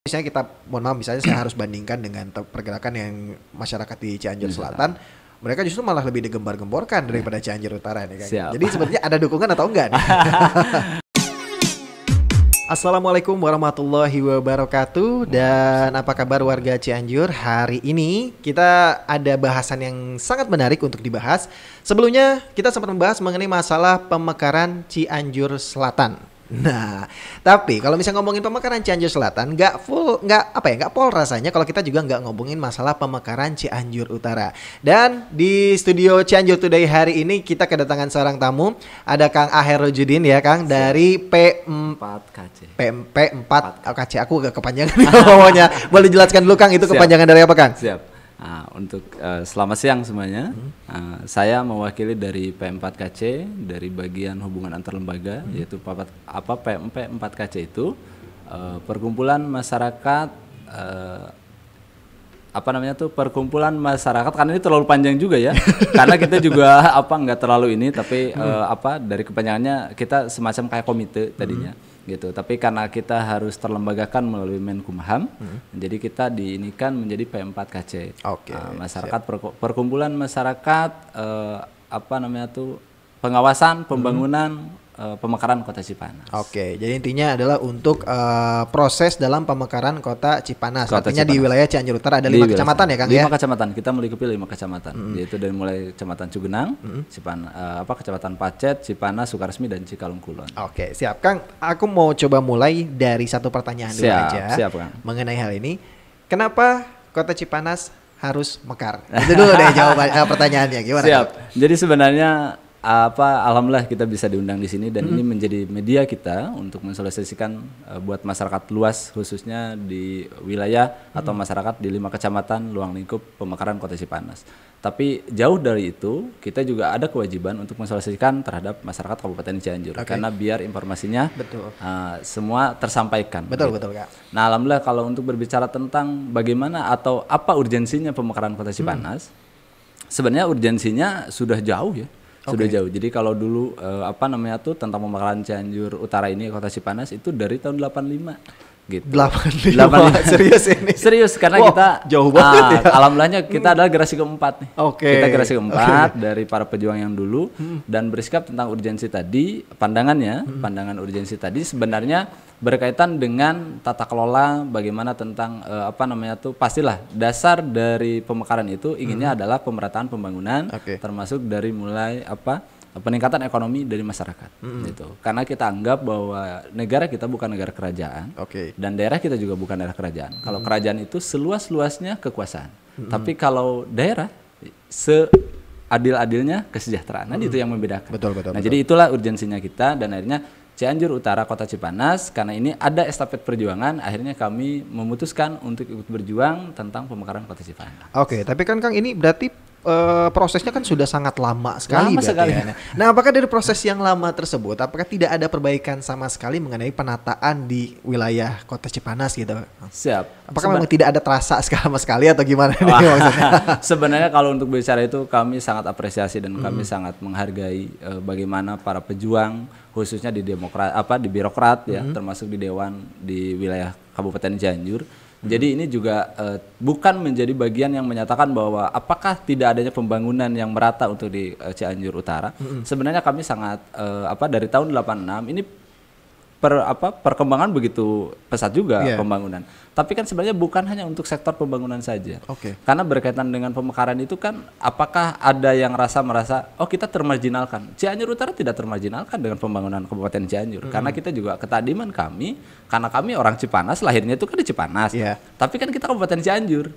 Misalnya kita, mohon maaf, misalnya saya harus bandingkan dengan pergerakan yang masyarakat di Cianjur Selatan, mereka justru malah lebih digembar-gemborkan daripada Cianjur Utara nih kan. Siap. Jadi sebenarnya ada dukungan atau enggak nih? Assalamualaikum warahmatullahi wabarakatuh. Dan apa kabar warga Cianjur? Hari ini kita ada bahasan yang sangat menarik untuk dibahas. Sebelumnya kita sempat membahas mengenai masalah pemekaran Cianjur Selatan. Nah, tapi kalau misalnya ngomongin pemekaran Cianjur Selatan, nggak pol rasanya kalau kita juga nggak ngomongin masalah pemekaran Cianjur Utara. Dan di studio Cianjur Today hari ini kita kedatangan seorang tamu, ada Kang Aher Rojudin ya Kang, dari P4KC. P4KC, aku agak kepanjangan ngomongnya. Boleh jelaskan dulu Kang, itu kepanjangan dari apa Kang? Siap. Nah, untuk selamat siang semuanya. Saya mewakili dari P4KC dari bagian hubungan antar lembaga, yaitu P4KC itu perkumpulan masyarakat perkumpulan masyarakat, karena ini terlalu panjang juga ya. Karena kita juga nggak terlalu ini, tapi dari kepanjangannya kita semacam kayak komite tadinya. Gitu. Tapi karena kita harus terlembagakan melalui Menkumham, jadi kita diinikan menjadi P4KC. Masyarakat perkumpulan masyarakat pengawasan pembangunan pemekaran Kota Cipanas. Jadi intinya adalah untuk proses dalam pemekaran Kota Cipanas. Artinya di wilayah Cianjur Utara ada 5 kecamatan ya Kang ya? 5 kecamatan, kita melingkupi 5 kecamatan, yaitu dari mulai Kecamatan Cugenang, Kecamatan Pacet, Cipanas, Sukaresmi, dan Cikalong Kulon. Siap Kang. Aku mau coba mulai dari satu pertanyaan dulu aja. Siap Kang. Mengenai hal ini, kenapa Kota Cipanas harus mekar? Itu dulu deh jawaban pertanyaannya, gimana? Siap. Jadi sebenarnya alhamdulillah kita bisa diundang di sini, dan ini menjadi media kita untuk mensosialisasikan buat masyarakat luas, khususnya di wilayah atau masyarakat di 5 kecamatan luang lingkup pemekaran Kota Cipanas. Tapi jauh dari itu, kita juga ada kewajiban untuk mensosialisasikan terhadap masyarakat Kabupaten Cianjur, karena biar informasinya semua tersampaikan. Betul Kak. Nah, alhamdulillah kalau untuk berbicara tentang bagaimana atau apa urgensinya pemekaran Kota Cipanas, sebenarnya urgensinya sudah jauh ya. Sudah jauh. Jadi kalau dulu tentang pemekaran Cianjur Utara ini Kota Cipanas itu dari tahun 85 gitu. 85. Serius ini? Serius, karena kita jauh banget ya. Alhamdulillahnya kita adalah generasi keempat nih. Kita generasi keempat dari para pejuang yang dulu, dan bersikap tentang urgensi tadi, pandangan urgensi tadi sebenarnya berkaitan dengan tata kelola, bagaimana tentang pastilah dasar dari pemekaran itu inginnya adalah pemerataan pembangunan, termasuk dari mulai peningkatan ekonomi dari masyarakat gitu. Karena kita anggap bahwa negara kita bukan negara kerajaan, dan daerah kita juga bukan daerah kerajaan. Kalau kerajaan itu seluas-luasnya kekuasaan, tapi kalau daerah seadil-adilnya kesejahteraan. Nah, itu yang membedakan. Betul. Jadi itulah urgensinya kita, dan akhirnya Cianjur Utara Kota Cipanas, karena ini ada estafet perjuangan, akhirnya kami memutuskan untuk ikut berjuang tentang pemekaran Kota Cipanas. Tapi kan Kang, ini berarti prosesnya kan sudah sangat lama sekali. Ya. Nah, apakah dari proses yang lama tersebut, apakah tidak ada perbaikan sama sekali mengenai penataan di wilayah Kota Cipanas gitu? Siap. Apakah memang tidak ada terasa sama sekali atau gimana nih maksudnya? Sebenarnya kalau untuk bicara itu kami sangat apresiasi dan kami sangat menghargai bagaimana para pejuang, khususnya di birokrat ya, termasuk di dewan di wilayah Kabupaten Cianjur. Jadi ini juga bukan menjadi bagian yang menyatakan bahwa apakah tidak adanya pembangunan yang merata untuk di Cianjur Utara. Sebenarnya kami sangat dari tahun 86 ini perkembangan begitu pesat juga pembangunan. Tapi kan sebenarnya bukan hanya untuk sektor pembangunan saja. Karena berkaitan dengan pemekaran itu kan, apakah ada yang merasa kita termarginalkan? Cianjur Utara tidak termarginalkan dengan pembangunan Kabupaten Cianjur. Karena kita juga ketadiman kami, karena kami orang Cipanas, lahirnya itu kan di Cipanas. Tapi kan kita Kabupaten Cianjur.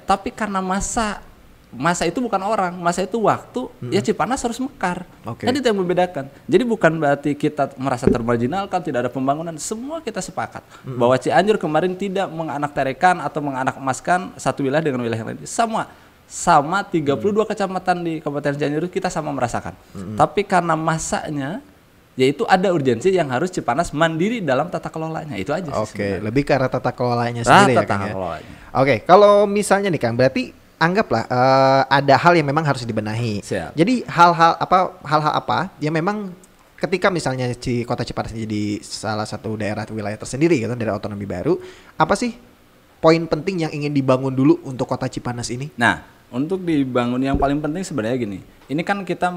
Tapi karena masa itu bukan orang, masa itu waktu, ya Cipanas harus mekar. Kan itu yang membedakan. Jadi bukan berarti kita merasa termarginalkan, tidak ada pembangunan. Semua kita sepakat bahwa Cianjur kemarin tidak menganakterekan atau menganakemaskan satu wilayah dengan wilayah lain. Sama 32 kecamatan di Kabupaten Cianjur kita sama merasakan. Tapi karena masanya, yaitu ada urgensi yang harus Cipanas mandiri dalam tata kelolanya. Itu aja sih. Lebih ke arah tata kelolanya sendiri ya Kang. Kalau misalnya nih Kang, berarti anggaplah ada hal yang memang harus dibenahi. Jadi hal-hal apa yang memang ketika misalnya Kota Cipanas jadi salah satu daerah wilayah tersendiri gitu, daerah otonomi baru, apa sih poin penting yang ingin dibangun dulu untuk Kota Cipanas ini? Nah, untuk dibangun yang paling penting sebenarnya gini. Ini kan kita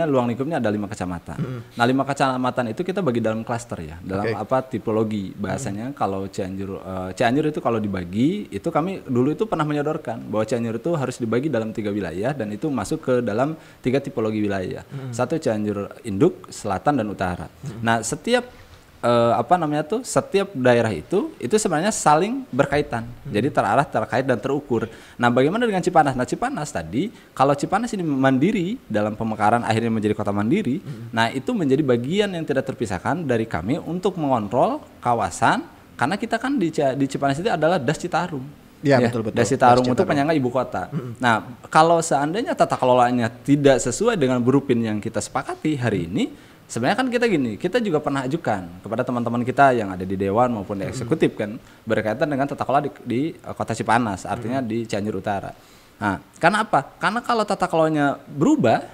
luang lingkupnya ada 5 kecamatan. Nah, 5 kecamatan itu kita bagi dalam klaster ya, dalam tipologi bahasanya. Kalau Cianjur itu kalau dibagi, itu kami dulu itu pernah menyodorkan bahwa Cianjur itu harus dibagi dalam 3 wilayah dan itu masuk ke dalam 3 tipologi wilayah. Satu Cianjur Induk, Selatan dan Utara. Nah, setiap setiap daerah itu sebenarnya saling berkaitan. Jadi terarah, terkait dan terukur. Nah, bagaimana dengan Cipanas? Nah, Cipanas tadi, kalau Cipanas ini mandiri dalam pemekaran akhirnya menjadi kota mandiri, nah itu menjadi bagian yang tidak terpisahkan dari kami untuk mengontrol kawasan, karena kita kan di Cipanas itu adalah Das Citarum. Ya, betul. Das Citarum itu penyangga ibu kota. Nah, kalau seandainya tata kelolanya tidak sesuai dengan blueprint yang kita sepakati hari ini, sebenarnya kan kita juga pernah ajukan kepada teman-teman kita yang ada di Dewan maupun di eksekutif kan, berkaitan dengan tata kelola di Kota Cipanas, artinya di Cianjur Utara. Nah, karena apa? Karena kalau tata kelolanya berubah,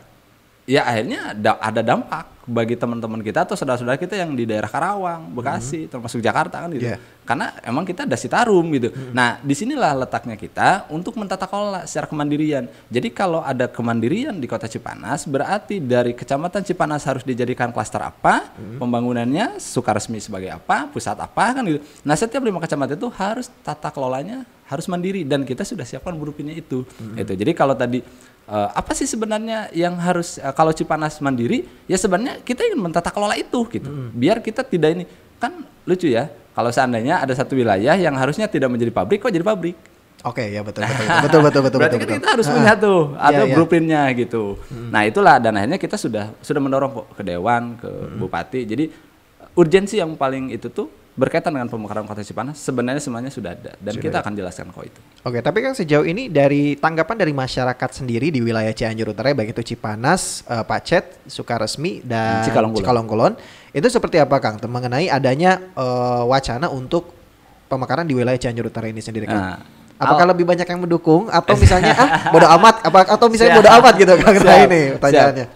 ya akhirnya ada dampak bagi teman-teman kita atau saudara-saudara kita yang di daerah Karawang, Bekasi, termasuk Jakarta kan gitu. Karena emang kita Das Citarum gitu. Nah, disinilah letaknya kita untuk mentata kelola secara kemandirian. Jadi kalau ada kemandirian di Kota Cipanas, berarti dari Kecamatan Cipanas harus dijadikan klaster apa, pembangunannya sukaresmi sebagai apa, pusat apa kan gitu. Nah, setiap 5 kecamatan itu harus tata kelolanya harus mandiri dan kita sudah siapkan blueprintnya itu. Jadi kalau tadi apa sih sebenarnya yang harus kalau Cipanas mandiri, ya sebenarnya kita ingin mentata kelola itu gitu. Biar kita tidak ini kan lucu ya. Kalau seandainya ada satu wilayah yang harusnya tidak menjadi pabrik, kok jadi pabrik? Oke, ya betul. Berarti kan kita harus punya tuh, ada blueprintnya gitu. Nah, itulah dan akhirnya kita sudah mendorong kok ke Dewan, ke Bupati. Jadi urgensi yang paling itu tuh berkaitan dengan pemekaran Kota Cipanas sebenarnya semuanya sudah ada dan kita akan jelaskan kok itu. Oke, tapi kan sejauh ini dari tanggapan dari masyarakat sendiri di wilayah Cianjur Utara, baik itu Cipanas, Pacet, Sukaresmi dan Cikalongkulon, itu seperti apa Kang mengenai adanya wacana untuk pemekaran di wilayah Cianjur Utara ini sendiri Kang? Apakah lebih banyak yang mendukung atau misalnya bodo amat atau misalnya bodo amat gitu Kang? Ini pertanyaannya.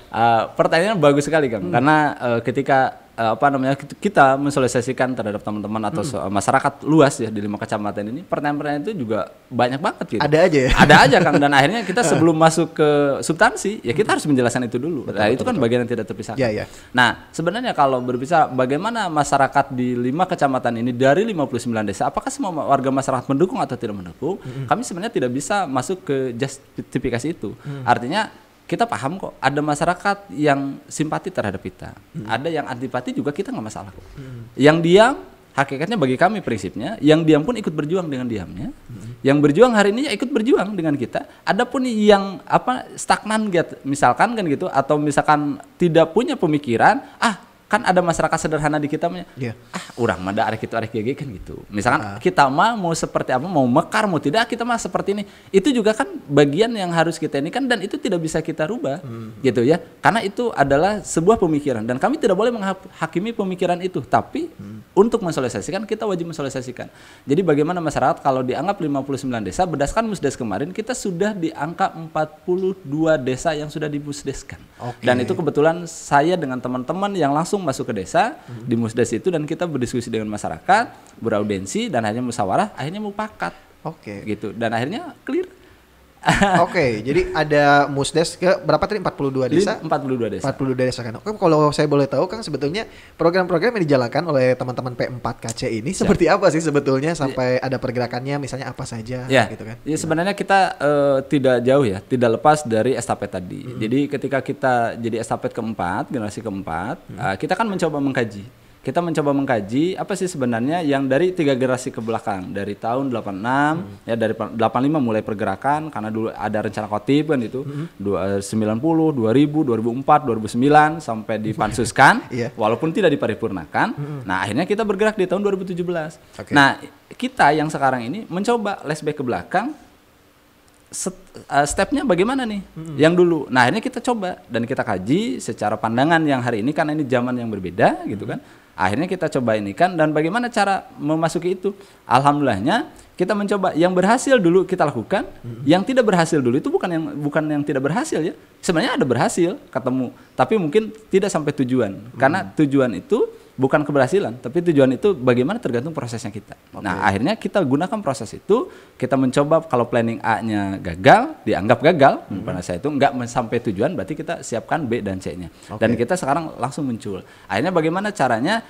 Pertanyaan bagus sekali Kang, karena ketika kita mensosialisasikan terhadap teman-teman atau masyarakat luas ya di 5 kecamatan ini, pertanyaan-pertanyaan itu juga banyak banget gitu. Ada aja ya? Ada aja Kang, dan akhirnya kita sebelum masuk ke substansi ya kita harus menjelaskan itu dulu. Itu kan bagian yang tidak terpisahkan. Nah, sebenarnya kalau berbicara bagaimana masyarakat di 5 kecamatan ini dari 59 desa, apakah semua warga masyarakat mendukung atau tidak mendukung? Kami sebenarnya tidak bisa masuk ke justifikasi itu. Artinya kita paham kok ada masyarakat yang simpati terhadap kita, ada yang antipati juga kita nggak masalah kok. Yang diam, hakikatnya bagi kami prinsipnya, yang diam pun ikut berjuang dengan diamnya, yang berjuang hari ini ya ikut berjuang dengan kita. Adapun yang stagnan gitu, misalkan kan gitu, atau misalkan tidak punya pemikiran, kan ada masyarakat sederhana di kita urang mah da arek kitu arek gege kan gitu. Misalkan kita mah mau seperti apa, mau mekar mau tidak, kita mah seperti ini. Itu juga kan bagian yang harus kita ini kan, dan itu tidak bisa kita rubah gitu ya. Karena itu adalah sebuah pemikiran dan kami tidak boleh menghakimi pemikiran itu, tapi untuk mensosialisasikan kita wajib mensosialisasikan. Jadi bagaimana masyarakat kalau dianggap 59 desa, berdasarkan Musdes kemarin kita sudah di angka 42 desa yang sudah dimusdeskan. Dan itu kebetulan saya dengan teman-teman yang langsung masuk ke desa di Musdes itu, dan kita berdiskusi dengan masyarakat, beraudensi, dan akhirnya musyawarah, akhirnya mufakat. Gitu, dan akhirnya clear. Jadi ada Musdes ke berapa tadi? 42 desa? 42 desa. 42 desa kan. Kalau saya boleh tahu Kang, sebetulnya program-program yang dijalankan oleh teman-teman P4KC ini seperti apa sih sebetulnya sampai ada pergerakannya, misalnya apa saja gitu kan? Ya, sebenarnya kita tidak jauh ya, tidak lepas dari estafet tadi. Jadi ketika kita jadi estafet keempat, generasi keempat, kita kan mencoba mengkaji. Kita mencoba mengkaji apa sih sebenarnya yang dari 3 generasi ke belakang, dari tahun 86 ya, dari 85 mulai pergerakan karena dulu ada rencana Kotip kan itu 90, 2000, 2004, 2009 sampai dipansuskan walaupun tidak diparipurnakan. Nah, akhirnya kita bergerak di tahun 2017. Nah, kita yang sekarang ini mencoba flashback ke belakang, stepnya bagaimana nih yang dulu. Nah, akhirnya kita coba dan kita kaji secara pandangan yang hari ini karena ini zaman yang berbeda gitu kan. Akhirnya kita coba ini kan, dan bagaimana cara memasuki itu? Alhamdulillahnya kita mencoba yang berhasil dulu kita lakukan, yang tidak berhasil dulu itu bukan yang tidak berhasil ya. Sebenarnya ada berhasil ketemu, tapi mungkin tidak sampai tujuan. Karena tujuan itu bukan keberhasilan, tapi tujuan itu bagaimana tergantung prosesnya kita. Nah, akhirnya kita gunakan proses itu, kita mencoba kalau planning A-nya gagal, dianggap gagal. Pada saya itu enggak sampai tujuan, berarti kita siapkan B dan C-nya. Dan kita sekarang langsung muncul. Akhirnya bagaimana caranya?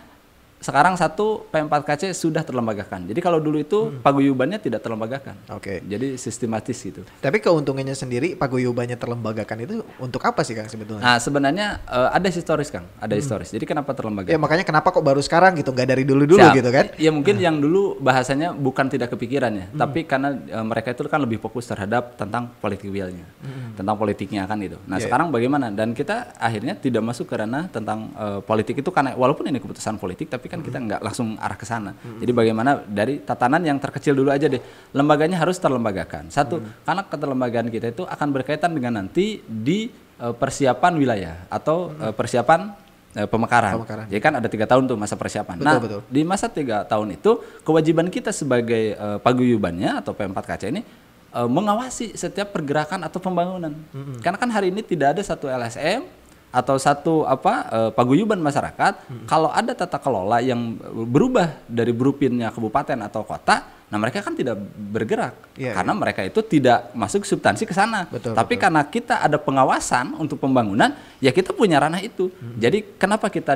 Sekarang satu P4KC sudah terlembagakan. Jadi kalau dulu itu paguyubannya tidak terlembagakan. Jadi sistematis gitu. Tapi keuntungannya sendiri paguyubannya terlembagakan itu untuk apa sih Kang sebetulnya? Nah sebenarnya ada historis Kang, ada historis. Jadi kenapa terlembagakan? Ya makanya kenapa kok baru sekarang gitu, nggak dari dulu-dulu gitu kan? Ya mungkin yang dulu bahasanya bukan tidak kepikiran ya, tapi karena mereka itu kan lebih fokus terhadap tentang politik willnya, tentang politiknya kan gitu. Nah sekarang bagaimana? Dan kita akhirnya tidak masuk ke ranah tentang politik itu karena walaupun ini keputusan politik, tapi kan kita nggak langsung arah ke sana. Jadi bagaimana dari tatanan yang terkecil dulu aja deh. Lembaganya harus terlembagakan. Satu, karena keterlembagaan kita itu akan berkaitan dengan nanti di persiapan wilayah atau persiapan pemekaran. Jadi kan ada 3 tahun tuh masa persiapan. Betul. Di masa 3 tahun itu kewajiban kita sebagai paguyubannya atau P4KC ini mengawasi setiap pergerakan atau pembangunan. Karena kan hari ini tidak ada satu LSM atau satu paguyuban masyarakat, kalau ada tata kelola yang berubah dari berupinnya kabupaten atau kota, nah mereka kan tidak bergerak karena mereka itu tidak masuk substansi ke sana. Tapi karena kita ada pengawasan untuk pembangunan, ya kita punya ranah itu. Jadi kenapa kita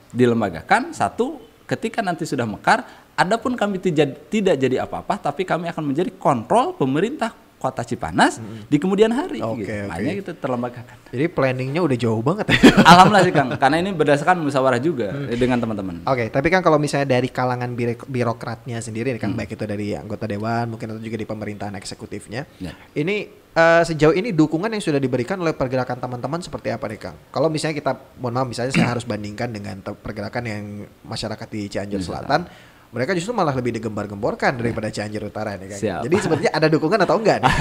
dilembagakan? Satu, ketika nanti sudah mekar, adapun kami tidak jadi apa-apa, tapi kami akan menjadi kontrol pemerintah Kota Cipanas di kemudian hari. Makanya kita terlembagakan. Jadi planningnya udah jauh banget. Alhamdulillah sih Kang, karena ini berdasarkan musyawarah juga dengan teman-teman. Tapi kan kalau misalnya dari kalangan birokratnya sendiri, kan baik itu dari anggota dewan, mungkin atau juga di pemerintahan eksekutifnya, ini sejauh ini dukungan yang sudah diberikan oleh pergerakan teman-teman seperti apa nih Kang? Kalau misalnya kita, mohon maaf, misalnya saya harus bandingkan dengan pergerakan yang masyarakat di Cianjur Selatan, mereka justru malah lebih digembar-gemborkan daripada Cianjur Utara nih Kang. Jadi sebenarnya ada dukungan atau enggak nih?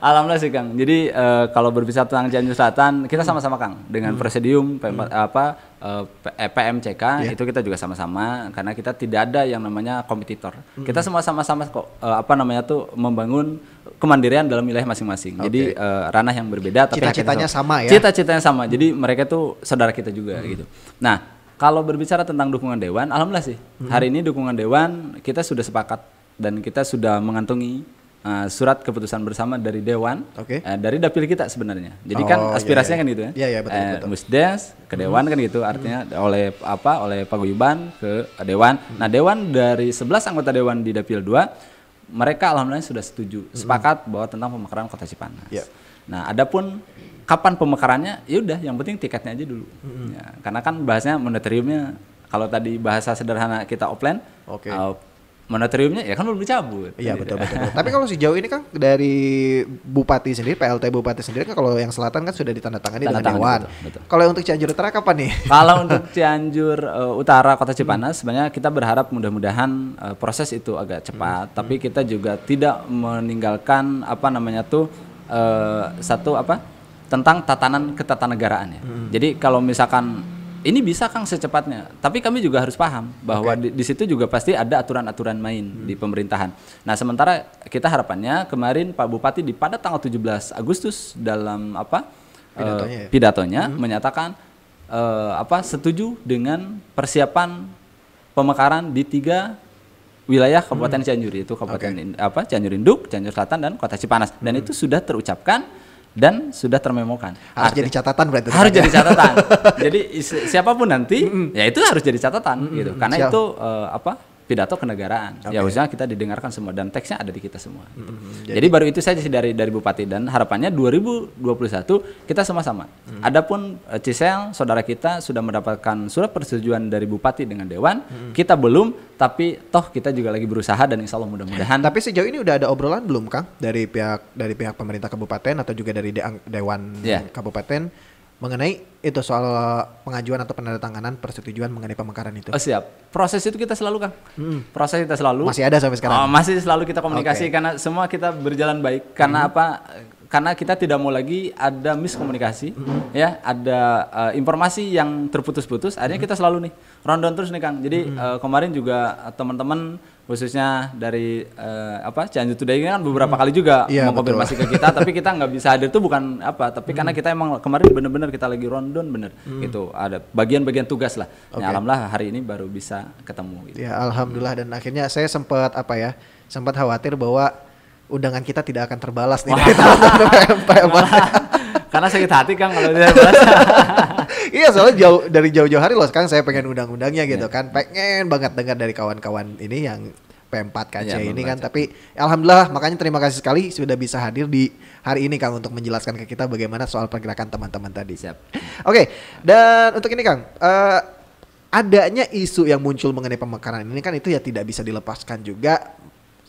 Alhamdulillah sih Kang. Jadi kalau berbicara tentang Cianjur Selatan, kita sama-sama Kang dengan Presidium PMCK itu kita juga sama-sama, karena kita tidak ada yang namanya kompetitor. Kita semua sama-sama kok membangun kemandirian dalam wilayah masing-masing. Jadi ranah yang berbeda tapi cita-citanya sama ya. Cita-citanya sama. Jadi mereka tuh saudara kita juga gitu. Nah, kalau berbicara tentang dukungan dewan, alhamdulillah sih. Hari ini dukungan dewan kita sudah sepakat dan kita sudah mengantongi surat keputusan bersama dari dewan, dari dapil kita sebenarnya. Jadi kan aspirasinya kan gitu ya. Iya, betul. Musdes ke dewan kan gitu, artinya oleh paguyuban ke dewan. Nah, dewan dari 11 anggota dewan di dapil 2, mereka alhamdulillah sudah setuju, sepakat bahwa tentang pemekaran Kota Cipanas. Nah, adapun kapan pemekarannya, ya udah, yang penting tiketnya aja dulu. Ya, karena kan bahasanya moneteriumnya, kalau tadi bahasa sederhana kita offline, moneteriumnya ya kan belum dicabut. Iya betul. Tapi kalau sejauh ini kan dari Bupati sendiri, PLT Bupati sendiri kan, kalau yang selatan kan sudah ditandatangani dengan dewan. Kalau untuk Cianjur Utara kapan nih? Kalau untuk Cianjur Utara Kota Cipanas, sebenarnya kita berharap mudah-mudahan proses itu agak cepat. Tapi kita juga tidak meninggalkan tentang tatanan ketatanegaraan ya. Jadi kalau misalkan ini bisa Kang secepatnya, tapi kami juga harus paham bahwa di situ juga pasti ada aturan-aturan main di pemerintahan. Nah, sementara kita harapannya kemarin Pak Bupati pada tanggal 17 Agustus dalam pidatonya menyatakan setuju dengan persiapan pemekaran di 3 wilayah Kabupaten Cianjur, yaitu Kabupaten Cianjur Induk, Cianjur Selatan, dan Kota Cipanas. Dan itu sudah terucapkan dan sudah termemokan. Harus jadi catatan berarti. Harus jadi catatan. Jadi siapapun nanti, ya itu harus jadi catatan gitu. Karena itu pidato kenegaraan. Ya khususnya kita didengarkan semua dan teksnya ada di kita semua. Jadi baru itu saja sih dari Bupati, dan harapannya 2021 kita sama-sama. Adapun Cisel, saudara kita sudah mendapatkan surat persetujuan dari Bupati dengan Dewan. Kita belum, tapi toh kita juga lagi berusaha dan insya Allah mudah-mudahan. Tapi sejauh ini udah ada obrolan belum Kang dari pihak pemerintah kabupaten atau juga dari Dewan Kabupaten mengenai itu soal pengajuan atau penandatanganan persetujuan mengenai pemekaran itu? Siap. Proses itu kita selalu Kang. Proses kita selalu. Masih ada sampai sekarang? Masih selalu kita komunikasi karena semua kita berjalan baik. Karena karena kita tidak mau lagi ada miskomunikasi, ya, ada informasi yang terputus-putus. Akhirnya kita selalu nih rundown terus nih Kang. Jadi kemarin juga teman-teman khususnya dari Cianjur Today kan beberapa kali juga mengkonfirmasi ke kita, tapi kita nggak bisa hadir tuh bukan tapi karena kita emang kemarin benar-benar kita lagi rundown gitu, ada bagian-bagian tugas lah. Ya, alhamdulillah hari ini baru bisa ketemu. Gitu. Ya alhamdulillah, dan akhirnya saya sempat khawatir bahwa undangan kita tidak akan terbalas nih dari teman-teman. Karena sakit hati Kang kalau tidak terbalas. Iya, soalnya dari jauh-jauh hari loh sekarang saya pengen undang-undangnya gitu kan, pengen banget dengar dari kawan-kawan ini yang P4KC ini kan, tapi alhamdulillah, makanya terima kasih sekali sudah bisa hadir di hari ini Kang untuk menjelaskan ke kita bagaimana soal pergerakan teman-teman tadi. Siap. Oke, dan untuk ini Kang, adanya isu yang muncul mengenai pemekaran ini kan itu ya tidak bisa dilepaskan juga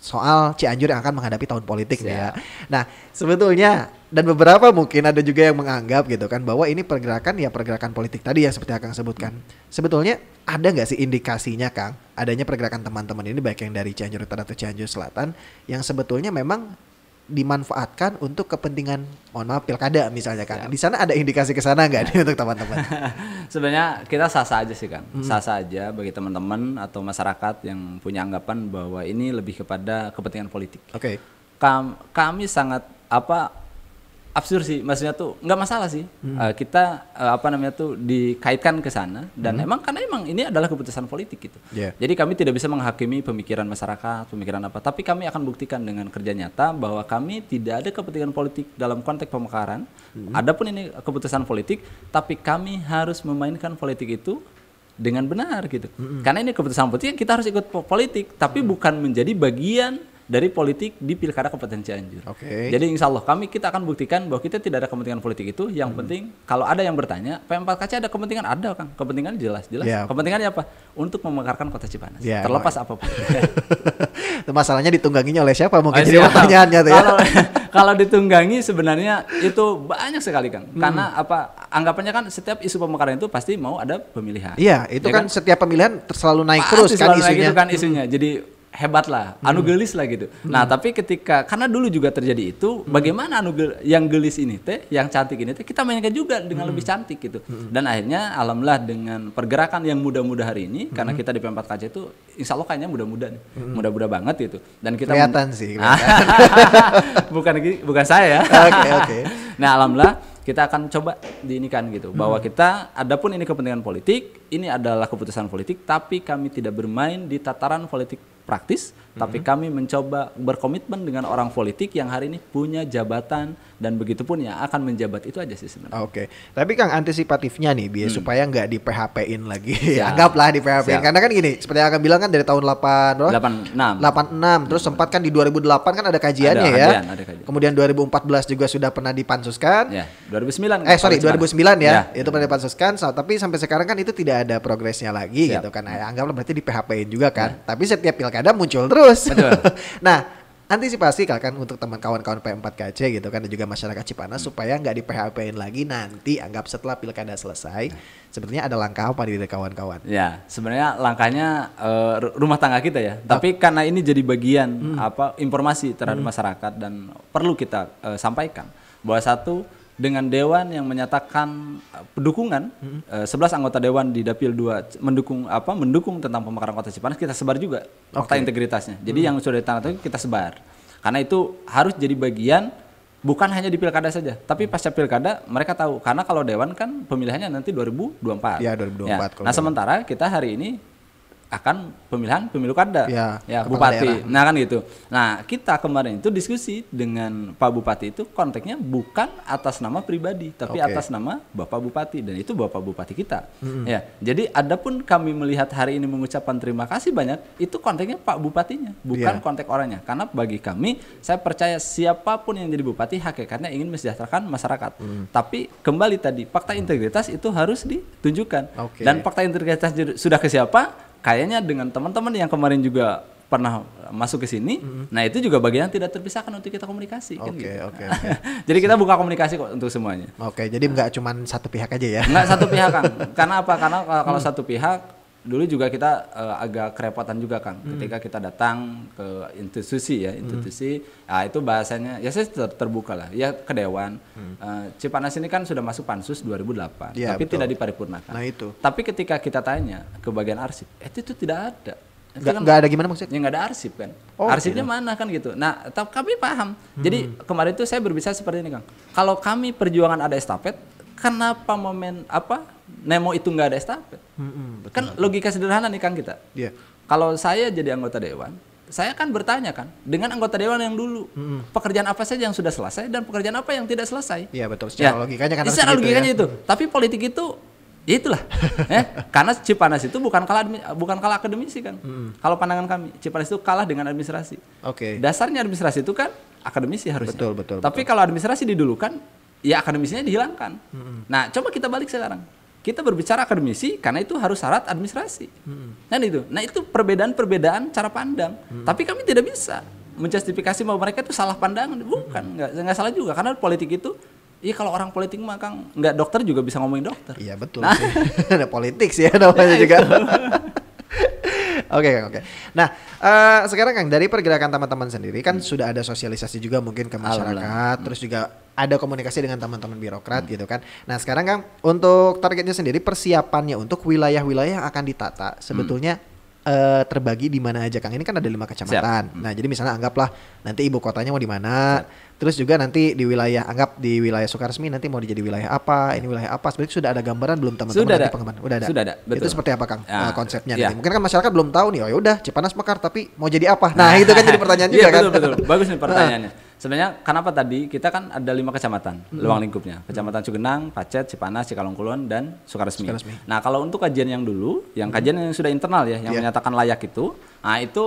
soal Cianjur yang akan menghadapi tahun politik nih ya. Nah, sebetulnya dan beberapa mungkin ada juga yang menganggap gitu kan bahwa ini pergerakan politik tadi yang seperti Kang sebutkan. Sebetulnya ada nggak sih indikasinya Kang adanya pergerakan teman-teman ini baik yang dari Cianjur Utara atau Cianjur Selatan yang sebetulnya memang dimanfaatkan untuk kepentingan pilkada misalnya Kang. Di sana ada indikasi ke sana nggak nih untuk teman-teman? Sebenarnya kita sah-sah aja sih Kang. Sah-sah aja bagi teman-teman atau masyarakat yang punya anggapan bahwa ini lebih kepada kepentingan politik. Oke. Kami sangat absurd sih, maksudnya tuh nggak masalah sih. Kita dikaitkan ke sana dan karena ini adalah keputusan politik gitu. Jadi kami tidak bisa menghakimi pemikiran masyarakat, pemikiran apa, tapi kami akan buktikan dengan kerja nyata bahwa kami tidak ada kepentingan politik dalam konteks pemekaran. Adapun ini keputusan politik, tapi kami harus memainkan politik itu dengan benar gitu. Karena ini keputusan politik, kita harus ikut politik, tapi bukan menjadi bagian dari politik di Pilkada Kabupaten Cianjur. Jadi insya Allah kita akan buktikan bahwa kita tidak ada kepentingan politik itu. Yang penting kalau ada yang bertanya, P4KC ada kepentingan, ada Kang. Kepentingan jelas. Kepentingannya apa? Untuk memekarkan Kota Cipanas. Terlepas apapun. Masalahnya ditungganginya oleh siapa? Mungkin jadi pertanyaannya tuh ya. Kalau ditunggangi sebenarnya itu banyak sekali Kang. Karena anggapannya kan setiap isu pemekaran itu pasti mau ada pemilihan. Iya, itu kan setiap pemilihan selalu naik terus kan isunya. Jadi hebat lah, gelis lah gitu. Nah, tapi karena dulu juga terjadi itu, bagaimana yang gelis ini yang cantik ini kita mainkan juga dengan lebih cantik gitu. Dan akhirnya alhamdulillah dengan pergerakan yang muda-muda hari ini, karena kita di P4KC itu insya Allah kayaknya muda-muda nih, muda-muda banget gitu. Dan kita kelihatan sih. bukan saya. Oke. Nah, alhamdulillah kita akan coba diinikan gitu bahwa kita adapun ini kepentingan politik, ini adalah keputusan politik, tapi kami tidak bermain di tataran politik praktis, tapi kami mencoba berkomitmen dengan orang politik yang hari ini punya jabatan dan begitupun yang akan menjabat, itu aja sih sebenarnya. Oke. Tapi Kang, antisipatifnya nih biar supaya nggak di PHP-in lagi. Anggaplah di PHP-in. Karena kan gini, seperti yang akan bilang kan dari tahun 86 terus sempat kan di 2008 kan ada kajiannya ada kajian. Kemudian 2014 juga sudah pernah dipansuskan. 2009 ya. Itu pernah dipansuskan, tapi sampai sekarang kan itu tidak ada progresnya lagi gitu kan. Anggaplah berarti di PHP-in juga kan. Tapi setiap pilkada muncul terus. Nah, antisipasi kan untuk kawan-kawan P4KC gitu kan dan juga masyarakat Cipanas supaya nggak di PHP-in lagi nanti anggap setelah pilkada selesai. Sebenarnya ada langkah apa dari kawan-kawan? Ya, sebenarnya langkahnya rumah tangga kita ya. Tapi karena ini jadi bagian informasi terhadap masyarakat dan perlu kita sampaikan bahwa dengan dewan yang menyatakan dukungan 11 anggota dewan di Dapil 2 mendukung tentang pemekaran Kota Cipanas, kita sebar juga fakta integritasnya. Jadi yang sudah ditandatangani kita sebar. Karena itu harus jadi bagian bukan hanya di pilkada saja, tapi pasca pilkada mereka tahu. Karena kalau dewan kan pemilihannya nanti 2024. Ya, 2024. Nah, sementara kita hari ini akan pemilihan pemilu kada bupati. Nah kan gitu. Nah, kita kemarin itu diskusi dengan Pak Bupati itu konteksnya bukan atas nama pribadi, tapi atas nama Bapak Bupati, dan itu Bapak Bupati kita. Ya. Jadi adapun kami melihat hari ini mengucapkan terima kasih banyak, itu konteksnya Pak Bupatinya, bukan konteks orangnya. Karena bagi kami, saya percaya siapapun yang jadi bupati hakikatnya ingin mesejahterakan masyarakat. Tapi kembali tadi, fakta integritas itu harus ditunjukkan. Dan fakta integritas sudah ke siapa? Kayaknya dengan teman-teman yang kemarin juga pernah masuk ke sini, nah itu juga bagian tidak terpisahkan untuk kita komunikasi. Oke. Jadi kita buka komunikasi kok untuk semuanya. Oke, jadi nggak cuma satu pihak aja ya? Nggak satu pihak Kang. Karena apa? Karena kalau satu pihak dulu juga kita agak kerepotan juga Kang, ketika kita datang ke institusi, itu bahasanya ya saya terbuka lah, ya ke Dewan. Cipanas ini kan sudah masuk Pansus 2008, ya, tapi betul, tidak diparipurnakan. Nah itu. Tapi ketika kita tanya ke bagian arsip, itu tidak ada. Nggak ada gimana maksudnya? Ya nggak ada arsip kan. Arsipnya mana kan gitu. Nah, kami paham. Jadi kemarin itu saya berbicara seperti ini Kang. Kalau kami perjuangan ada estafet, kenapa Nemo itu nggak ada estafet? Betul, kan logika sederhana nih Kang kita. Yeah. Kalau saya jadi anggota dewan, saya kan bertanya kan dengan anggota dewan yang dulu, pekerjaan apa saja yang sudah selesai dan pekerjaan apa yang tidak selesai. Iya betul. Secara logikanya kan. Secara logikanya itu. Tapi politik itu, ya itulah. Karena Cipanas itu bukan kalah akademisi kan. Kalau pandangan kami, Cipanas itu kalah dengan administrasi. Oke. Dasarnya administrasi itu kan akademisi harusnya. Betul. Tapi kalau administrasi didulukan, ya akademisinya dihilangkan. Nah, coba kita balik sekarang. Kita berbicara akademisi karena itu harus syarat administrasi. Kan itu. Nah, itu perbedaan cara pandang. Tapi kami tidak bisa menjustifikasi bahwa mereka itu salah pandangan. Bukan, enggak salah juga karena politik itu kalau orang politik mah Kang, enggak dokter juga bisa ngomongin dokter. Iya, betul sih. Ada politik sih ya namanya juga. Oke. Nah, sekarang Kang dari pergerakan teman-teman sendiri kan sudah ada sosialisasi juga mungkin ke masyarakat, terus juga ada komunikasi dengan teman-teman birokrat gitu kan. Nah, sekarang Kang untuk targetnya sendiri persiapannya untuk wilayah-wilayah yang akan ditata sebetulnya terbagi di mana aja Kang? Ini kan ada 5 kecamatan. Nah, jadi misalnya anggaplah nanti ibu kotanya mau di mana. Terus juga nanti di wilayah Sukaresmi nanti mau jadi wilayah apa, ini wilayah apa. Sebenarnya sudah ada gambaran belum teman-teman nanti pengembangan? Udah ada. Betul. Itu seperti apa Kang konsepnya nanti? Mungkin kan masyarakat belum tahu nih. Oh ya udah Cipanas Mekar tapi mau jadi apa? Nah, itu kan jadi pertanyaan juga kan. Betul. Bagus nih pertanyaannya. Sebenarnya kenapa tadi kita kan ada 5 kecamatan luang lingkupnya. Kecamatan Cugenang, Pacet, Cipanas, Cikalongkulon dan Sukaresmi. Nah, kalau untuk kajian yang dulu, kajian yang sudah internal ya, yang menyatakan layak itu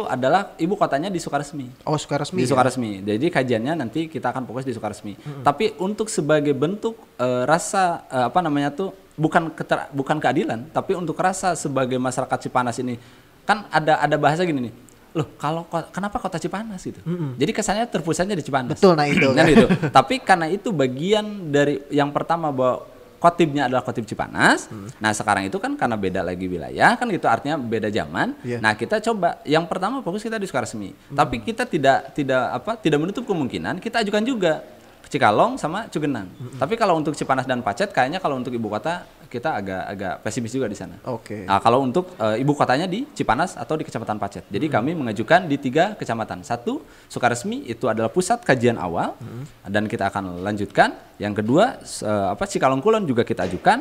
adalah ibu kotanya di Sukaresmi. Oh, Sukaresmi. Di Sukaresmi. Jadi kajiannya nanti kita akan fokus di Sukaresmi. Tapi untuk sebagai bentuk rasa bukan keadilan, tapi untuk rasa sebagai masyarakat Cipanas ini kan ada bahasa gini nih. Loh, kenapa kota Cipanas gitu? Jadi kesannya terpusatnya di Cipanas. Betul, nah itu. Kan itu. Tapi karena itu bagian dari yang pertama bahwa kotibnya adalah kotib Cipanas. Nah, sekarang itu kan karena beda lagi wilayah kan gitu, artinya beda zaman. Nah, kita coba yang pertama fokus kita di Sukaresmi. Tapi kita tidak menutup kemungkinan kita ajukan juga Cikalong sama Cugenang. Tapi kalau untuk Cipanas dan Pacet kayaknya kalau untuk ibu kota kita agak pesimis juga di sana. Oke. Nah, kalau untuk ibu kotanya di Cipanas atau di Kecamatan Pacet. Jadi kami mengajukan di 3 kecamatan. 1 Sukaresmi itu adalah pusat kajian awal dan kita akan lanjutkan. Yang kedua Cikalongkulon juga kita ajukan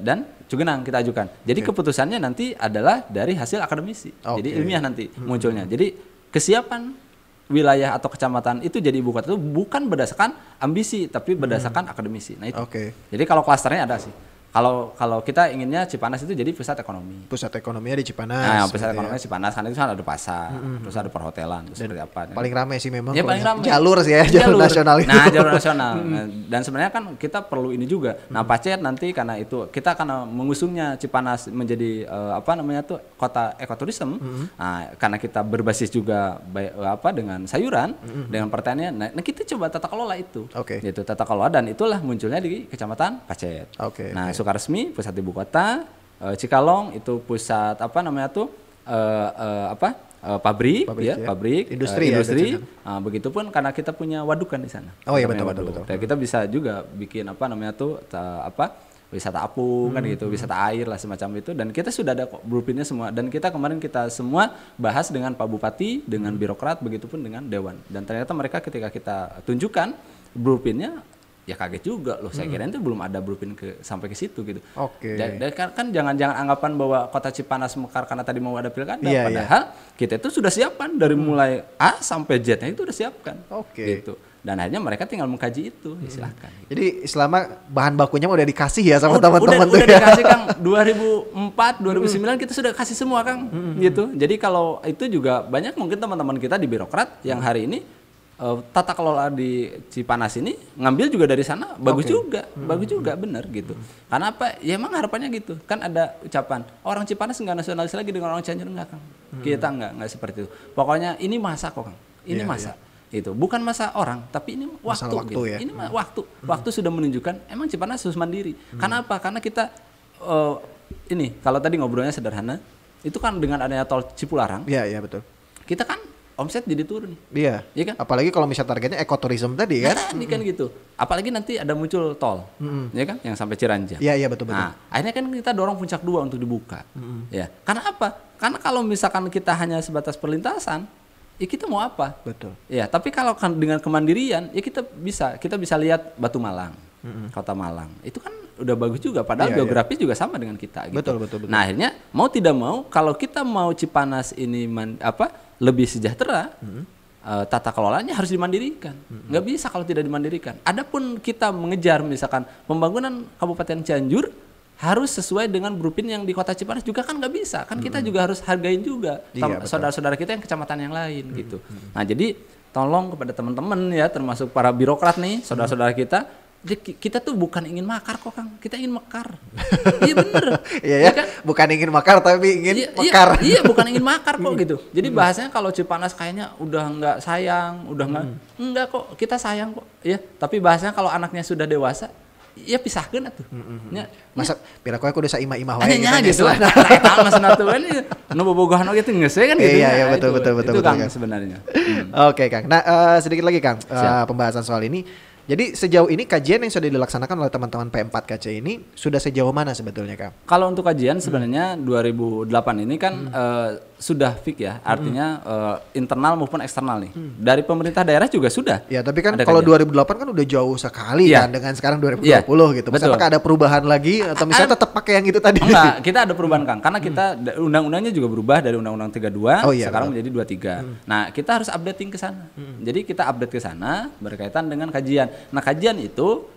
dan Cugenang kita ajukan. Jadi keputusannya nanti adalah dari hasil akademisi. Jadi ilmiah nanti munculnya. Jadi kesiapan wilayah atau kecamatan itu jadi ibu kota itu bukan berdasarkan ambisi tapi berdasarkan akademisi. Nah itu. Jadi kalau klasternya ada sih. Kalau kita inginnya Cipanas itu jadi pusat ekonomi. Pusat ekonominya di Cipanas. Nah, pusat ekonominya Cipanas kan itu kan ada pasar, terus ada perhotelan, terus seperti apa. Paling ramai sih memang. Ya paling ramai. Jalur sih ya, jalur nasional itu. Nah, jalur nasional. Dan sebenarnya kan kita perlu ini juga. Nah, Pacet nanti karena itu kita akan mengusungnya Cipanas menjadi kota ekoturism. Nah, karena kita berbasis juga dengan sayuran, dengan pertanian. Nah, kita coba tata kelola itu. Gitu, tata kelola dan itulah munculnya di Kecamatan Pacet. Nah, Sukaresmi pusat ibu kota, Cikalong itu pusat pabrik, industri. Begitupun karena kita punya waduk kan di sana. Oh iya betul. Dan kita bisa juga bikin wisata apung kan gitu, wisata air lah semacam itu. Dan kita sudah ada blueprintnya semua. Dan kemarin kita semua bahas dengan Pak Bupati, dengan birokrat, begitupun dengan Dewan. Dan ternyata mereka ketika kita tunjukkan blueprintnya, ya kaget juga loh. Saya kira itu belum ada blueprint sampai ke situ gitu. Dan kan jangan anggapan bahwa kota Cipanas Mekar karena tadi mau ada pilkada. Padahal kita itu sudah siapkan dari mulai A sampai Z-nya itu sudah siapkan. Gitu. Dan akhirnya mereka tinggal mengkaji itu, silahkan. Jadi selama bahan bakunya udah dikasih ya sama teman-teman tuh. Udah dikasih Kang. 2004, 2009 kita sudah kasih semua Kang. Gitu. Jadi kalau itu juga banyak mungkin teman-teman kita di birokrat yang hari ini tata kelola di Cipanas ini ngambil juga dari sana bagus juga benar gitu. Karena apa? Ya emang harapannya gitu. Kan ada ucapan orang Cipanas nggak nasionalis lagi dengan orang Cianjur enggak Kang. Kita enggak seperti itu. Pokoknya ini masa kok Kang. Ini masa. Itu bukan masa orang, tapi ini waktu gitu. Ya? Ini waktu. Waktu sudah menunjukkan emang Cipanas harus mandiri. Karena apa? Karena kita ini kalau tadi ngobrolnya sederhana, itu kan dengan adanya tol Cipularang. Iya betul. Kita kan omset jadi turun. Iya kan? Apalagi kalau misalnya targetnya ekoturism tadi kan. Nah, ini kan gitu. Apalagi nanti ada muncul tol, ya kan, yang sampai Ciranjang. Iya betul. Nah, akhirnya kan kita dorong puncak 2 untuk dibuka. Ya, karena apa? Karena kalau misalkan kita hanya sebatas perlintasan, ya kita mau apa? Betul. Ya, tapi kalau kan dengan kemandirian, ya kita bisa lihat Batu Malang, Kota Malang. Itu kan udah bagus juga, padahal geografi juga sama dengan kita. Gitu. Betul. Nah, akhirnya mau tidak mau, kalau kita mau Cipanas ini lebih sejahtera, tata kelolanya harus dimandirikan. Nggak bisa kalau tidak dimandirikan. Adapun kita mengejar misalkan pembangunan Kabupaten Cianjur harus sesuai dengan blueprint yang di Kota Cipanas juga kan nggak bisa. Kan kita juga harus hargain juga saudara-saudara kita yang kecamatan yang lain gitu. Nah, jadi tolong kepada teman-teman ya, termasuk para birokrat nih, saudara-saudara kita tuh bukan ingin makar kok Kang, kita ingin mekar. Iya bener. Iya kan? Bukan ingin makar tapi ingin mekar. Iya bukan ingin makar kok gitu. Jadi bahasanya kalau Cipanas kayaknya udah nggak sayang, enggak kok, kita sayang kok. Ya, tapi bahasanya kalau anaknya sudah dewasa, ya pisahkan atuh. Masa pira aku udah saimah-imah wae gitu. Eta mah sanatuan nu bobogohan oge teh geus kan gitu. Iya betul. Itu Kang sebenarnya. Oke Kang. Nah, sedikit lagi Kang, pembahasan soal ini. Jadi sejauh ini kajian yang sudah dilaksanakan oleh teman-teman P4KC ini sudah sejauh mana sebetulnya Kang? Kalau untuk kajian sebenarnya 2008 ini kan sudah fix ya, artinya internal maupun eksternal nih. Dari pemerintah daerah juga sudah. Ya, tapi kan kalau 2008 kan udah jauh sekali kan dengan sekarang 2020 gitu. Maksudnya apakah ada perubahan lagi atau misalnya tetap pakai yang itu tadi? Enggak, kita ada perubahan Kang. Karena kita undang-undangnya juga berubah dari Undang-Undang 32 sekarang menjadi 23. Nah, kita harus updating ke sana. Jadi kita update ke sana berkaitan dengan kajian. Nah, kajian itu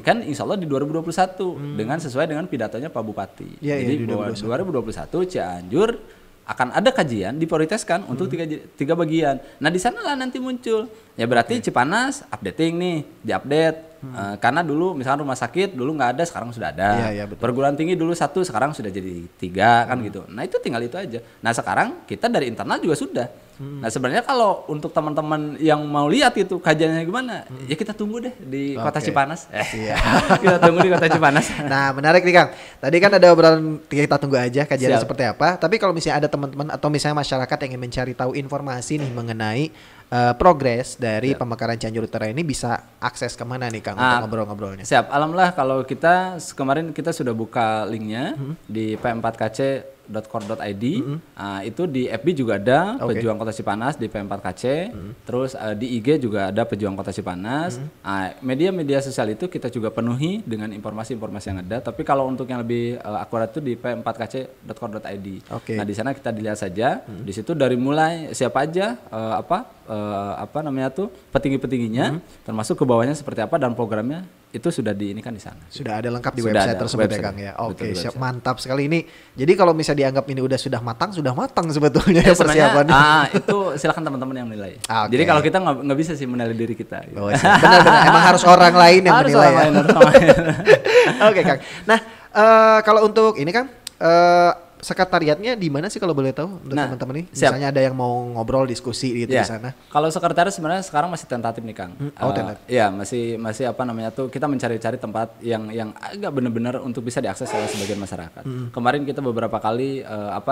kan insya Allah di 2021 dengan sesuai dengan pidatonya Pak Bupati. Jadi 2021 Cianjur akan ada kajian diprioritaskan untuk tiga bagian. Nah, di sanalah nanti muncul. Ya berarti Cipanas updating nih, diupdate. Karena dulu misalkan rumah sakit dulu nggak ada, sekarang sudah ada. Perguruan tinggi dulu 1, sekarang sudah jadi 3 kan gitu. Nah, itu tinggal itu aja. Nah, sekarang kita dari internal juga sudah. Nah, sebenarnya kalau untuk teman-teman yang mau lihat itu kajiannya gimana, ya kita tunggu deh di Kota Cipanas. Kita tunggu di Kota Cipanas. Nah, menarik nih Kang. Tadi kan ada obrolan, kita tunggu aja kajiannya seperti apa. Tapi kalau misalnya ada teman-teman atau misalnya masyarakat yang ingin mencari tahu informasi nih mengenai progres dari pemekaran Cianjur Utara ini, bisa akses kemana nih Kang untuk ngobrol-ngobrolnya? Siap. Alhamdulillah kalau kita kemarin kita sudah buka linknya di p4kc.co.id. Itu di FB juga ada Pejuang Kota Cipanas di P4KC. Terus di IG juga ada Pejuang Kota Cipanas. Media-media sosial itu kita juga penuhi dengan informasi-informasi yang ada. Tapi kalau untuk yang lebih akurat itu di p4kc.co.id. Nah, di sana kita dilihat saja. Di situ dari mulai siapa aja petinggi-petingginya, termasuk ke bawahnya seperti apa dan programnya itu sudah diinikan di sana. Sudah ada lengkap di website tersebut ya Kang ya. Oke, siap, mantap sekali ini. Jadi kalau misalnya dianggap ini sudah matang sebetulnya ya persiapannya. Itu silakan teman-teman yang menilai. Jadi kalau kita nggak bisa sih menilai diri kita. Gitu. Benar. Emang harus orang lain yang menilai ya. Oke Kang. Nah, kalau untuk ini Kang, sekretariatnya di mana sih kalau boleh tahu untuk teman-teman nih? Misalnya ada yang mau ngobrol diskusi gitu di sana. Kalau sekretariat sebenarnya sekarang masih tentatif nih Kang. Tentatif. Ya, masih kita mencari-cari tempat yang agak benar-benar untuk bisa diakses oleh sebagian masyarakat. Kemarin kita beberapa kali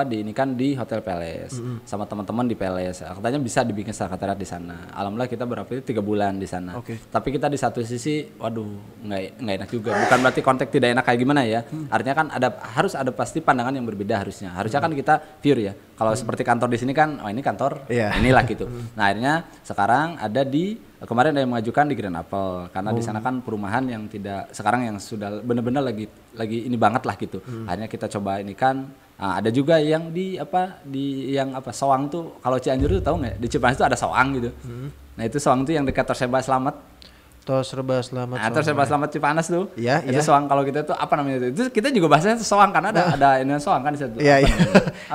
diinikan di Hotel Palace sama teman-teman di Palace. Katanya bisa dibikin sekretariat di sana. Alhamdulillah kita berapa itu 3 bulan di sana. Tapi kita di satu sisi nggak enak juga. Bukan berarti konteks tidak enak kayak gimana ya. Artinya kan harus ada pasti pandangan yang berbeda harusnya kan kita pure ya. Kalau seperti kantor di sini kan, ini kantor, inilah gitu. Nah, akhirnya sekarang ada kemarin ada yang mengajukan di Grand Apple karena di sana kan perumahan yang tidak sekarang yang sudah benar-benar lagi ini banget lah gitu. Akhirnya kita coba ini kan. Ada juga yang Soang tuh, kalau Cianjur tuh tahu nggak? Di Cipanas tuh ada Soang gitu. Nah, itu Soang tuh yang dekat Serba Selamat. Serba Selamat. Serba Selamat Cipanas tuh. Iya. Itu Soang, kalau kita tuh apa namanya itu? Itu kita juga bahasanya Soang karena ada ini Soang kan di situ. Iya.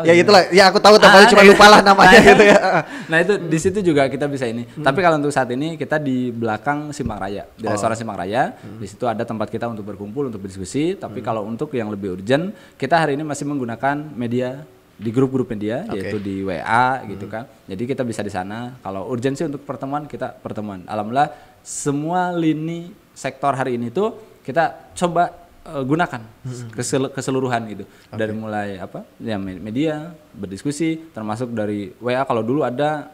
Ya itulah. Ya aku tahu tapi cuma lupa lah namanya gitu ya. Nah, itu di situ juga kita bisa ini. Tapi kalau untuk saat ini kita di belakang Simpang Raya, di restoran Simpang Raya. Di situ ada tempat kita untuk berkumpul, untuk berdiskusi. Tapi kalau untuk yang lebih urgent, kita hari ini masih menggunakan media di grup-grup media, yaitu di WA gitu kan. Jadi kita bisa di sana. Kalau urgensi untuk pertemuan, kita pertemuan. Alhamdulillah semua lini sektor hari ini tuh kita coba gunakan keseluruhan gitu. Dari mulai apa ya media berdiskusi, termasuk dari WA kalau dulu ada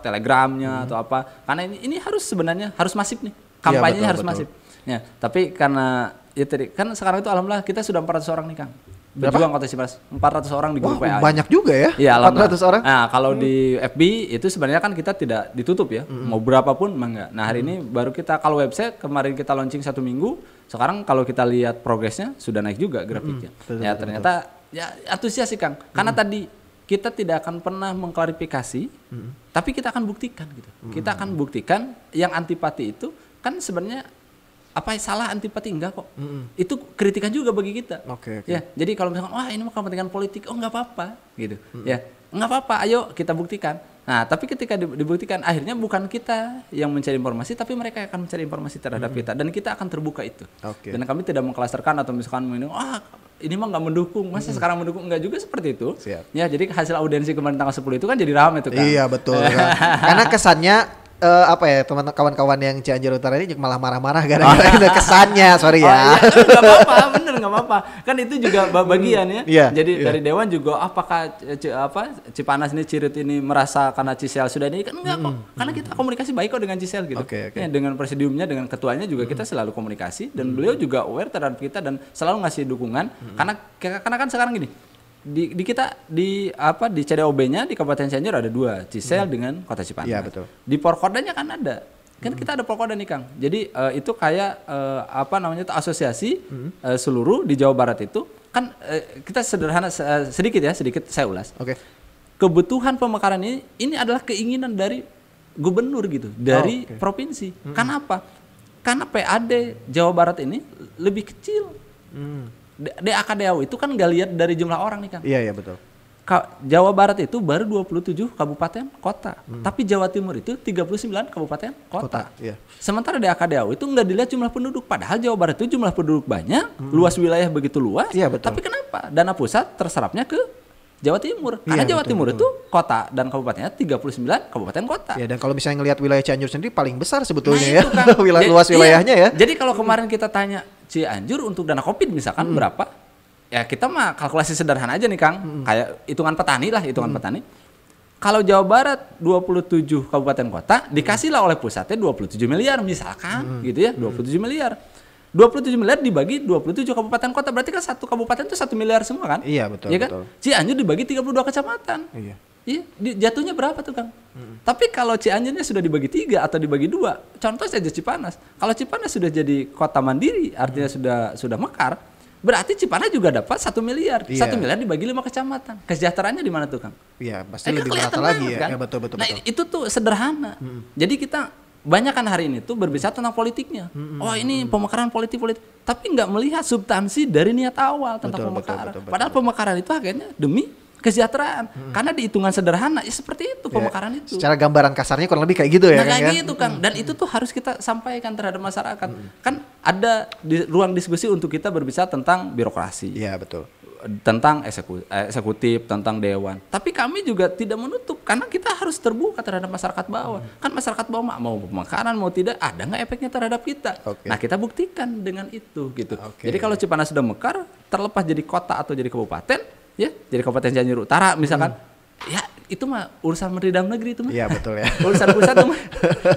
Telegramnya atau apa, karena ini harus sebenarnya harus masif nih, kampanyenya harus masif ya. Tapi karena ya tadi kan sekarang itu alhamdulillah kita sudah 400 orang nih Kang. Berjuang Kota Cipanas, 400 orang di grup WA. Banyak juga ya? Iya, 400 orang. Nah, kalau di FB itu sebenarnya kan kita tidak ditutup ya. Mau berapapun enggak. Nah, hari ini baru kita kalau website kemarin kita launching 1 minggu, sekarang kalau kita lihat progresnya sudah naik juga grafiknya. Ya ternyata ya antusias sih Kang. Karena tadi kita tidak akan pernah mengklarifikasi, tapi kita akan buktikan gitu. Kita akan buktikan yang antipati itu kan sebenarnya apa salah antipati enggak kok. Itu kritikan juga bagi kita. Ya, jadi kalau misalkan wah ini mah kepentingan politik, oh enggak apa-apa gitu. Ya, enggak apa-apa, ayo kita buktikan. Nah, tapi ketika dibuktikan akhirnya bukan kita yang mencari informasi, tapi mereka akan mencari informasi terhadap kita dan kita akan terbuka itu. Dan kami tidak mengklasterkan atau misalkan ini mah enggak mendukung, masa sekarang mendukung, enggak juga seperti itu. Ya, jadi hasil audiensi kemarin tanggal 10 itu kan jadi ramai itu kan. Iya, betul kan. Karena kesannya teman kawan-kawan yang Cianjur Utara ini malah marah-marah gara-gara itu kesannya, sorry ya. Enggak apa-apa, bener enggak apa-apa. Kan itu juga bagian ya. Jadi dari Dewan juga apakah Cipanas ini Cirit ini merasa karena Cisel sudah ini kan enggak kok. Karena kita komunikasi baik kok dengan Cisel gitu. Ya, dengan presidiumnya, dengan ketuanya juga kita selalu komunikasi dan beliau juga aware terhadap kita dan selalu ngasih dukungan karena kan sekarang gini. Di kita di CDOB-nya di Kabupaten Cianjur ada 2, Cisel dengan Kota Cipanas. Iya, betul. Di Porkodanya kan ada. Kan kita ada Porkoda nih Kang. Jadi itu kayak asosiasi seluruh di Jawa Barat itu kan kita sederhana sedikit saya ulas. Kebutuhan pemekaran ini adalah keinginan dari gubernur gitu, dari provinsi. Karena apa? Karena PAD Jawa Barat ini lebih kecil. DAKDAU itu kan nggak lihat dari jumlah orang nih Kang. Iya betul. Jawa Barat itu baru 27 kabupaten kota, tapi Jawa Timur itu 39 kabupaten kota. Iya. Sementara DAKDAU itu nggak dilihat jumlah penduduk, padahal Jawa Barat itu jumlah penduduk banyak, luas wilayah begitu luas. Iya, betul. Tapi kenapa dana pusat terserapnya ke Jawa Timur? Karena Jawa Timur itu kota dan kabupatennya 39 kabupaten kota. Ya, dan kalau misalnya ngelihat wilayah Cianjur sendiri paling besar sebetulnya luas wilayahnya ya. Jadi kalau kemarin kita tanya Cianjur untuk dana Covid misalkan berapa? Ya kita mah kalkulasi sederhana aja nih Kang. Kayak hitungan petani lah, petani. Kalau Jawa Barat 27 kabupaten kota dikasihlah oleh pusatnya 27 miliar misalkan gitu ya, 27 miliar. 27 miliar dibagi 27 kabupaten kota, berarti kan satu kabupaten itu 1 miliar semua kan? Iya betul. Iya kan? Betul. Cianjur dibagi 32 kecamatan. Iya. Jatuhnya berapa tuh Kang? Tapi kalau Cianjurnya sudah dibagi 3 atau dibagi 2, contoh saja Cipanas. Kalau Cipanas sudah jadi kota mandiri, artinya sudah mekar, berarti Cipanas juga dapat 1 miliar. 1 miliar dibagi 5 kecamatan. Kesejahteraannya di mana tuh Kang? Iya, pasti lebih merata lagi ya. Kan? Ya betul. Nah, itu tuh sederhana. Jadi kita banyak kan hari ini tuh berbicara tentang politiknya. Oh ini pemekaran politik, tapi nggak melihat substansi dari niat awal tentang pemekaran. Padahal pemekaran itu akhirnya demi kesejahteraan. Karena di hitungan sederhana ya seperti itu pemekaran itu. Secara gambaran kasarnya kurang lebih kayak gitu ya. Nah kayak gitu Kang. Dan itu tuh harus kita sampaikan terhadap masyarakat. Kan ada ruang diskusi untuk kita berbicara tentang birokrasi. Iya betul. Tentang eksekutif, tentang dewan. Tapi kami juga tidak menutup karena kita harus terbuka terhadap masyarakat bawah. Kan masyarakat bawah mau pemekaran mau tidak ada nggak efeknya terhadap kita. Nah kita buktikan dengan itu gitu. Jadi kalau Cipanas sudah mekar, terlepas jadi kota atau jadi kabupaten, ya jadi Kabupaten Cianjur Utara misalkan, ya itu mah urusan Menteri Dalam Negeri itu mah. Iya betul ya. Urusan pusat tuh mah.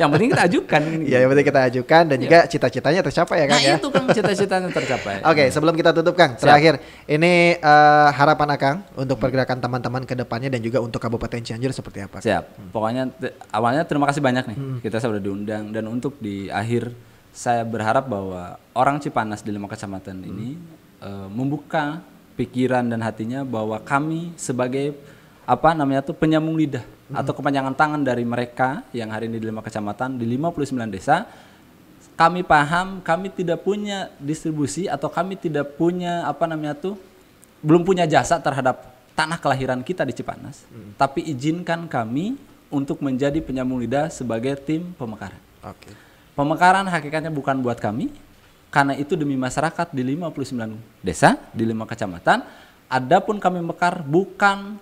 Yang penting kita ajukan. Iya yang penting kita ajukan dan juga cita-citanya tercapai ya Kang ya. Nah itu Kang cita-citanya tercapai. Oke, sebelum kita tutup Kang, terakhir ini harapan Akang untuk pergerakan teman-teman ke depannya dan juga untuk Kabupaten Cianjur seperti apa? Siap. Pokoknya awalnya terima kasih banyak nih. Kita sudah diundang dan untuk di akhir saya berharap bahwa orang Cipanas di 5 kecamatan ini membuka pikiran dan hatinya bahwa kami sebagai penyambung lidah atau kepanjangan tangan dari mereka yang hari ini di 5 kecamatan di 59 desa. Kami paham kami tidak punya distribusi atau kami tidak punya belum punya jasa terhadap tanah kelahiran kita di Cipanas. Tapi izinkan kami untuk menjadi penyambung lidah sebagai tim pemekaran. Pemekaran hakikatnya bukan buat kami, karena itu demi masyarakat di 59 desa, di 5 kecamatan. Adapun kami mekar bukan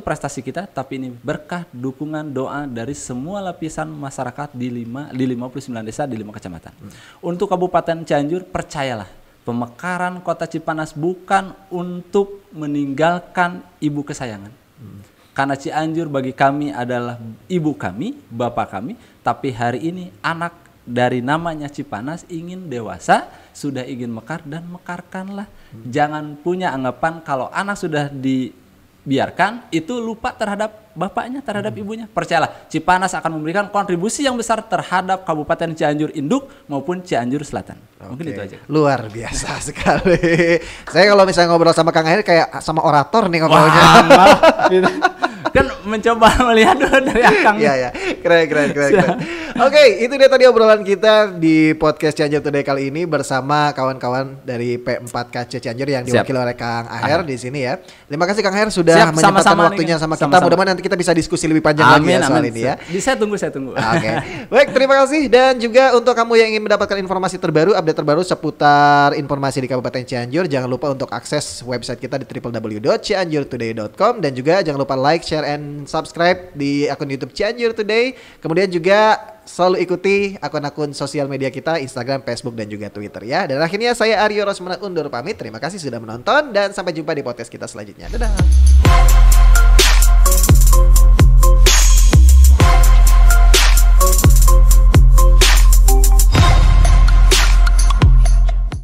prestasi kita, tapi ini berkah dukungan doa dari semua lapisan masyarakat di 59 desa, di 5 kecamatan. Untuk Kabupaten Cianjur, percayalah, Pemekaran Kota Cipanas bukan untuk meninggalkan ibu kesayangan. Karena Cianjur bagi kami adalah ibu kami, bapak kami, tapi hari ini anak dari namanya Cipanas ingin dewasa, sudah ingin mekar dan mekarkanlah. Jangan punya anggapan kalau anak sudah dibiarkan itu lupa terhadap bapaknya, terhadap ibunya. Percayalah, Cipanas akan memberikan kontribusi yang besar terhadap Kabupaten Cianjur Induk maupun Cianjur Selatan. Mungkin itu aja. Luar biasa sekali. Saya kalau misalnya ngobrol sama Kang Aher kayak sama orator nih ngobrolnya. Kan mencoba melihat dulu dari Akang. Iya. Keren. Oke, itu dia tadi obrolan kita di podcast Cianjur Today kali ini bersama kawan-kawan dari P4KC Cianjur yang diwakili oleh Kang Aher di sini ya. Terima kasih Kang Aher sudah menyempatkan waktunya sama kita. Mudah-mudahan nanti kita bisa diskusi lebih panjang lagi ya soal ini ya. Saya tunggu. Oke. Baik, terima kasih dan juga untuk kamu yang ingin mendapatkan informasi terbaru, update terbaru seputar informasi di Kabupaten Cianjur, jangan lupa untuk akses website kita di www.cianjurtoday.com dan juga jangan lupa like, share, and subscribe di akun YouTube Cianjur Today. Kemudian juga selalu ikuti akun-akun sosial media kita, Instagram, Facebook, dan juga Twitter ya. Dan akhirnya saya Aryo Rosmanat undur pamit. Terima kasih sudah menonton dan sampai jumpa di podcast kita selanjutnya. Dadah.